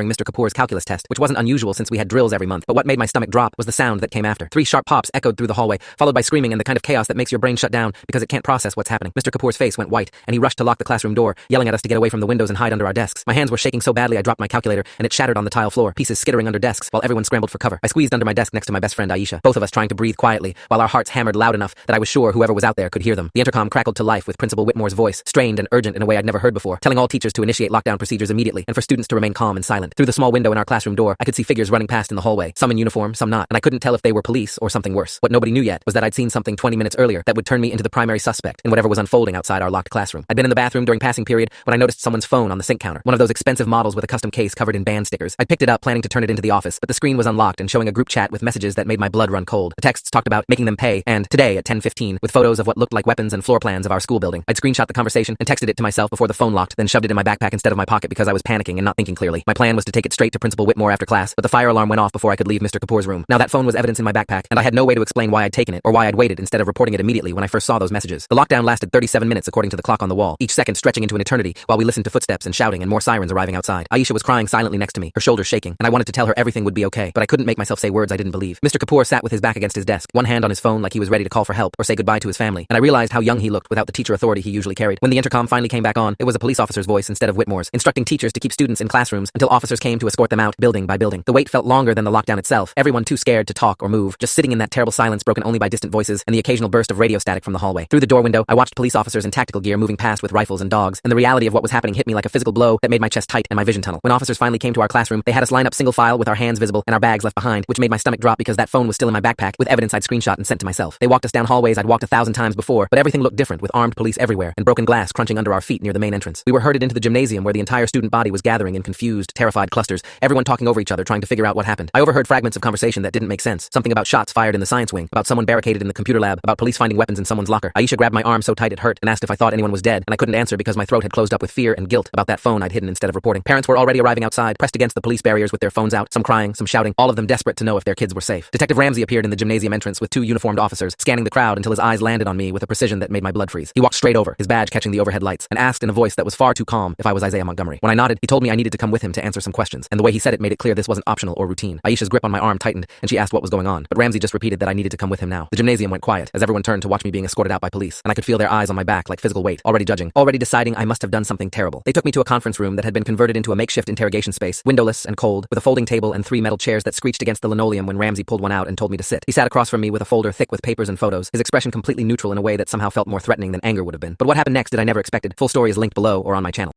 during Mr. Kapoor's calculus test, which wasn't unusual since we had drills every month, but what made my stomach drop was the sound that came after. 3 sharp pops echoed through the hallway, followed by screaming and the kind of chaos that makes your brain shut down because it can't process what's happening. Mr. Kapoor's face went white, and he rushed to lock the classroom door, yelling at us to get away from the windows and hide under our desks. My hands were shaking so badly I dropped my calculator, and it shattered on the tile floor, pieces skittering under desks, while everyone scrambled for cover. I squeezed under my desk next to my best friend Aisha, both of us trying to breathe quietly, while our hearts hammered loud enough that I was sure whoever was out there could hear them. The intercom crackled to life with Principal Whitmore's voice, strained and urgent in a way I'd never heard before, telling all teachers to initiate lockdown procedures immediately, and for students to remain calm and silent. Through the small window in our classroom door, I could see figures running past in the hallway, some in uniform, some not, and I couldn't tell if they were police or something worse. What nobody knew yet was that I'd seen something 20 minutes earlier that would turn me into the primary suspect in whatever was unfolding outside our locked classroom. I'd been in the bathroom during passing period when I noticed someone's phone on the sink counter, one of those expensive models with a custom case covered in band stickers. I picked it up, planning to turn it into the office, but the screen was unlocked and showing a group chat with messages that made my blood run cold. The texts talked about making them pay, and today at 10:15, with photos of what looked like weapons and floor plans of our school building. I'd screenshot the conversation and texted it to myself before the phone locked, then shoved it in my backpack instead of my pocket because I was panicking and not thinking clearly. My plan was to take it straight to Principal Whitmore after class, but the fire alarm went off before I could leave Mr. Kapoor's room. Now that phone was evidence in my backpack, and I had no way to explain why I'd taken it or why I'd waited instead of reporting it immediately when I first saw those messages. The lockdown lasted 37 minutes according to the clock on the wall, each second stretching into an eternity while we listened to footsteps and shouting and more sirens arriving outside. Aisha was crying silently next to me, her shoulders shaking, and I wanted to tell her everything would be okay, but I couldn't make myself say words I didn't believe. Mr. Kapoor sat with his back against his desk, one hand on his phone like he was ready to call for help or say goodbye to his family, and I realized how young he looked without the teacher authority he usually carried. When the intercom finally came back on, it was a police officer's voice instead of Whitmore's, instructing teachers to keep students in classrooms until officers came to escort them out, building by building. The wait felt longer than the lockdown itself, everyone too scared to talk or move, just sitting in that terrible silence broken only by distant voices and the occasional burst of radio static from the hallway. Through the door window, I watched police officers in tactical gear moving past with rifles and dogs, and the reality of what was happening hit me like a physical blow that made my chest tight and my vision tunnel. When officers finally came to our classroom, they had us line up single file with our hands visible and our bags left behind, which made my stomach drop because that phone was still in my backpack with evidence I'd screenshot and sent to myself. They walked us down hallways I'd walked 1,000 times before, but everything looked different with armed police everywhere and broken glass crunching under our feet near the main entrance. We were herded into the gymnasium where the entire student body was gathering in confused, terrified clusters, everyone talking over each other trying to figure out what happened. I overheard fragments of conversation that didn't make sense, something about shots fired in the science wing, about someone barricaded in the computer lab, about police finding weapons in someone's locker. Aisha grabbed my arm so tight it hurt and asked if I thought anyone was dead, and I couldn't answer because my throat had closed up with fear and guilt about that phone I'd hidden instead of reporting. Parents were already arriving outside, pressed against the police barriers with their phones out, some crying, some shouting, all of them desperate to know if their kids were safe. Detective Ramsey appeared in the gymnasium entrance with 2 uniformed officers, scanning the crowd until his eyes landed on me with a precision that made my blood freeze. He walked straight over, his badge catching the overhead lights, and asked in a voice that was far too calm if I was Isaiah Montgomery. When I nodded, he told me I needed to come with him to answer some questions, and the way he said it made it clear this wasn't optional or routine. Aisha's grip on my arm tightened, and she asked what was going on, but Ramsey just repeated that I needed to come with him now. The gymnasium went quiet as everyone turned to watch me being escorted out by police, and I could feel their eyes on my back like physical weight, already judging, already deciding I must have done something terrible. They took me to a conference room that had been converted into a makeshift interrogation space, windowless and cold, with a folding table and 3 metal chairs that screeched against the linoleum when Ramsey pulled one out and told me to sit. He sat across from me with a folder thick with papers and photos, his expression completely neutral in a way that somehow felt more threatening than anger would have been. But what happened next did I never expected. Full story is linked below or on my channel.